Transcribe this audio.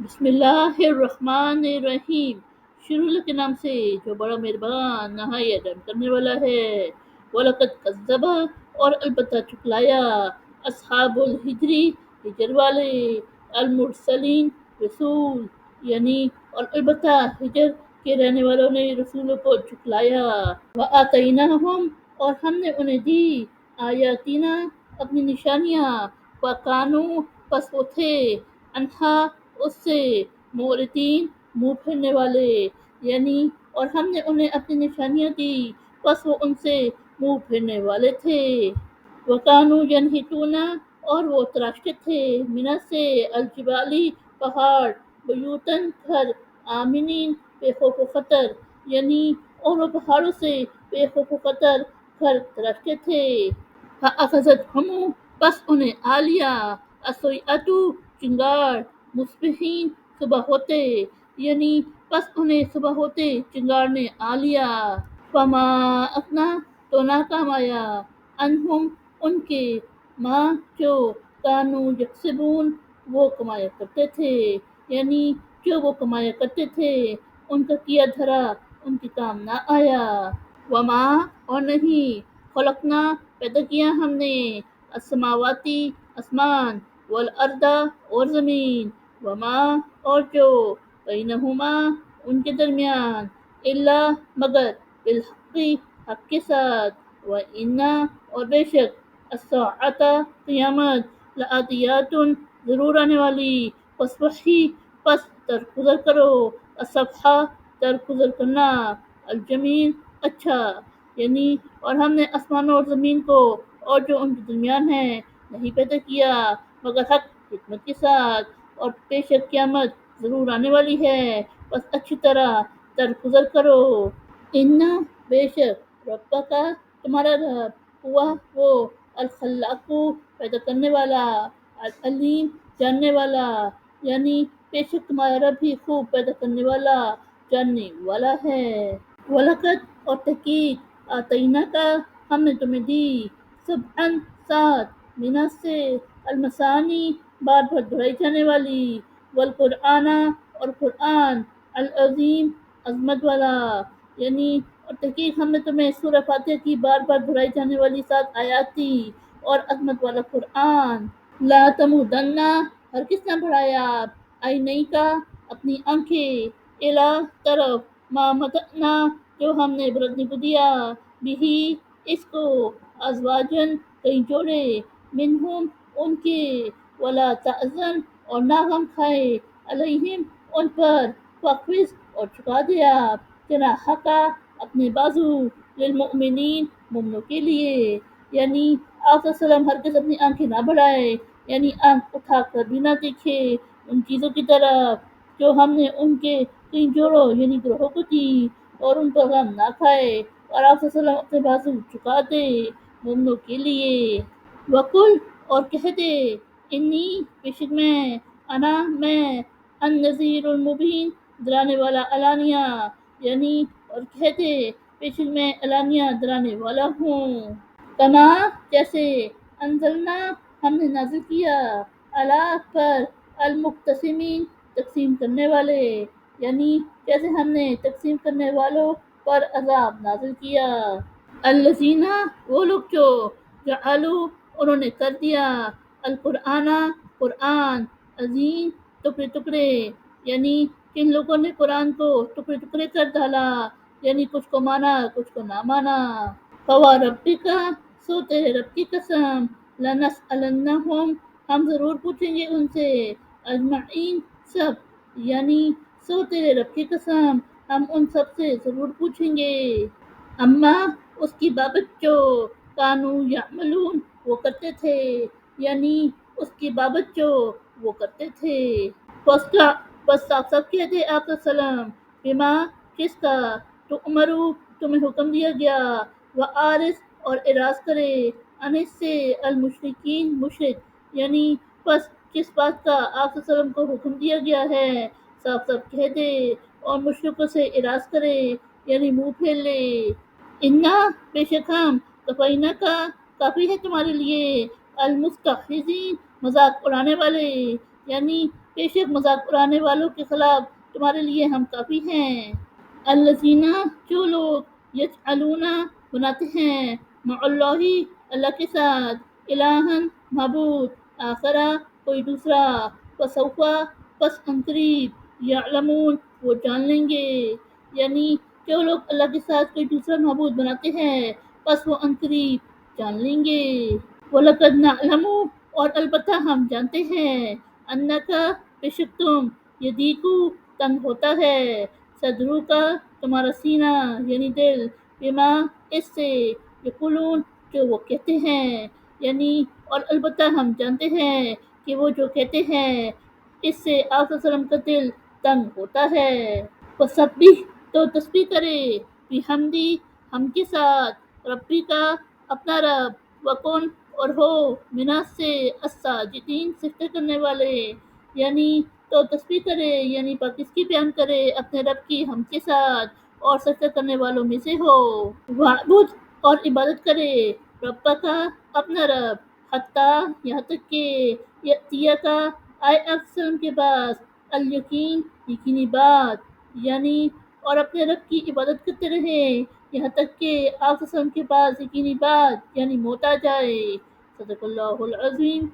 بسم اللہ الرحمن الرحیم، شروع اللہ کے نام سے جو بڑا مہربان نہایت رحم کرنے والا ہے۔ وَلَقَدْ كَذَّبَ اور البتہ چکلایا، اصحاب الحجری ہجر والے، المرسلین رسول یعنی اور البتہ ہجر کے رہنے والوں نے رسولوں کو چکلایا۔ وَآتَيْنَاهُمْ اور ہم نے انہیں دی آیاتنا اپنی نشانیاں، وَكَانُوا پس وہ تھے انہا اس سے مورتین منہ پھیرنے والے، یعنی اور ہم نے انہیں اپنی نشانیاں دی پس وہ ان سے منہ پھیرنے والے تھے۔ وَكَانُوا يَنْحِتُونَ اور وہ تراشتے تھے مِنَ سے الجبالی پہاڑ، بیوتن گھر، آمنین بے خوف و خطر، یعنی اور وہ پہاڑوں سے بے خوف و خطر گھر تراشتے تھے۔ فَأَخَذَتْهُمْ پس انہیں آ لیا الصَّیْحَۃُ چنگاڑ، مصبحین صبح ہوتے، یعنی پس انہیں صبح ہوتے چنگاڑ نے آ لیا۔ فما اغنی تو ناکام آیا عنہم ان کے ما جو کانوا یکسبون وہ کمایا کرتے تھے، یعنی جو وہ کمایا کرتے تھے ان کا کیا دھرا ان کے کام نہ آیا۔ وما اور نہیں خلقنا پیدا کیا ہم نے السماواتی آسمان، والارض اور زمین، وما اور جو بینہما ان کے درمیان، الا مگر بالحق حق کے ساتھ، وَإِنَّ اور بے شک الساعۃ قیامت لآتیات ضرور آنے والی، فاصفحی پس درگزر کرو، الصفحہ درگزر کرنا، الجمیل اچھا، یعنی اور ہم نے آسمانوں اور زمین کو اور جو ان کے درمیان ہے نہیں پیدا کیا مگر حق حکمت کے ساتھ، اور بے شک قیامت ضرور آنے والی ہے، بس اچھی طرح درگزر کرو۔ ان بے شک ربک تمہارا رب ہوا وہ الخلاق پیدا کرنے والا، العلیم جاننے والا، یعنی بے شک تمہارا رب ہی خوب پیدا کرنے والا جاننے والا ہے۔ وَلَقَدْ اور تحقیق آتَيْنَاكَ ہم نے تمہیں دی سبعاً سات مِنَ سے المثانی بار بار دہرائی جانے والی، والقرآن اور قرآن العظیم عظمت والا، یعنی اور تحقیق ہم نے تمہیں سورہ فاتحہ کی بار بار دہرائی جانے والی 7 آیات دی اور عظمت والا قرآن۔ لا تمدن ہرگز نہ بڑھایا عینیک اپنی آنکھیں، الی طرف ما متعنا جو ہم نے بلندی کو دیا، بھی اس کو ازواجن کئی جوڑے، منہم ان کے، ولا تحزن اور نہ غم کھائے، علیہم ان پر، واخفض اور جھکا دے آپ جناحک اپنے بازو، للمؤمنین مومنوں کے لیے، یعنی آپ صلی اللہ علیہ وسلم ہرگز اپنی آنکھیں نہ بڑھائے، یعنی آنکھ اٹھا کر بھی نہ دیکھے ان چیزوں کی طرف جو ہم نے ان کے کئی جوڑوں یعنی گروہوں کو دی، اور ان پر غم نہ کھائے، اور آپ صلی اللہ علیہ وسلم اپنے بازو جھکا دے مومنوں کے لیے۔ وقل اور کہہ دے انی بے شک میں النذیر المبین ڈرانے والا علانیہ، یعنی اور کہہ دے بے شک میں علانیہ ڈرانے والا ہوں۔ کما جیسے انزلنا ہم نے نازل کیا اعلیٰ پر المقتسمین تقسیم کرنے والے، یعنی جیسے ہم نے تقسیم کرنے والوں پر عذاب نازل کیا۔ الذین وہ لوگ جو جعلوا انہوں نے کر دیا القرآن قرآن عظیم ٹکڑے ٹکڑے، یعنی جن لوگوں نے قرآن کو ٹکڑے ٹکڑے کر ڈالا، یعنی کچھ کو مانا کچھ کو نہ مانا۔ فوربک سو تیرے رب کی قسم، لنسألنہم ہم ضرور پوچھیں گے ان سے، اجمعین سب، یعنی سو تیرے رب کی قسم ہم ان سب سے ضرور پوچھیں گے، اما اس کی بابت جو کانوا یعملون وہ کرتے تھے، یعنی اس کی بابت جو وہ کرتے تھے۔ بس صاف صاف کہہ دے آپ صلی اللہ علیہ وسلم، بما جس کا تؤمرو تمہیں حکم دیا گیا، وعارض اور اعراض کرے عن اس سے المشرکین مشرک، یعنی بس جس بات کا آپ صلی اللہ علیہ وسلم کو حکم دیا گیا ہے صاف صاف کہہ دے اور مشرکوں سے اعراض کرے یعنی منہ پھیر لے۔ انا بے شک ہم کفینہ کا کافی ہے تمہارے لیے المستہزئین مذاق اڑانے والے، یعنی بے شک مذاق اڑانے والوں کے خلاف تمہارے لیے ہم کافی ہیں۔ الذین جو لوگ یجعلون بناتے ہیں مع اللہ اللہ کے ساتھ الہن معبود آخرا کوئی دوسرا وسوف پس عنقریب یعلمون وہ جان لیں گے، یعنی جو لوگ اللہ کے ساتھ کوئی دوسرا معبود بناتے ہیں پس وہ عنقریب جان لیں گے۔ وَلَقَدْ نَعْلَمُ اور البتہ ہم جانتے ہیں أَنَّكَ بے شک تم یدیکو تنگ ہوتا ہے صدرو کا تمہارا سینہ یعنی دل بما اس سے یقولون جو وہ کہتے ہیں، یعنی اور البتہ ہم جانتے ہیں کہ وہ جو کہتے ہیں اس سے آپ صلی اللہ علیہ وسلم کا دل تنگ ہوتا ہے۔ وسبح تو تسبیح کرے بحمدی ہم کے ساتھ ربی کا اپنا رب وکن اور ہو مناس سے الساجدین سجدہ کرنے والے، یعنی تو تسبیح کرے یعنی پاکیزگی بیان کرے اپنے رب کی ہم کے ساتھ اور سجدہ کرنے والوں میں سے ہو۔ وعبد اور عبادت کرے رب کا اپنا رب حتیٰ یہاں تک کہ یاتیہ کا آئے اکثر کے پاس الیقین یقینی بات، یعنی اور اپنے رب کی عبادت کرتے رہے یہاں تک کہ آپ وسلم کے پاس یقینی بات یعنی موت آ جائے۔ صدق اللہ العظیم۔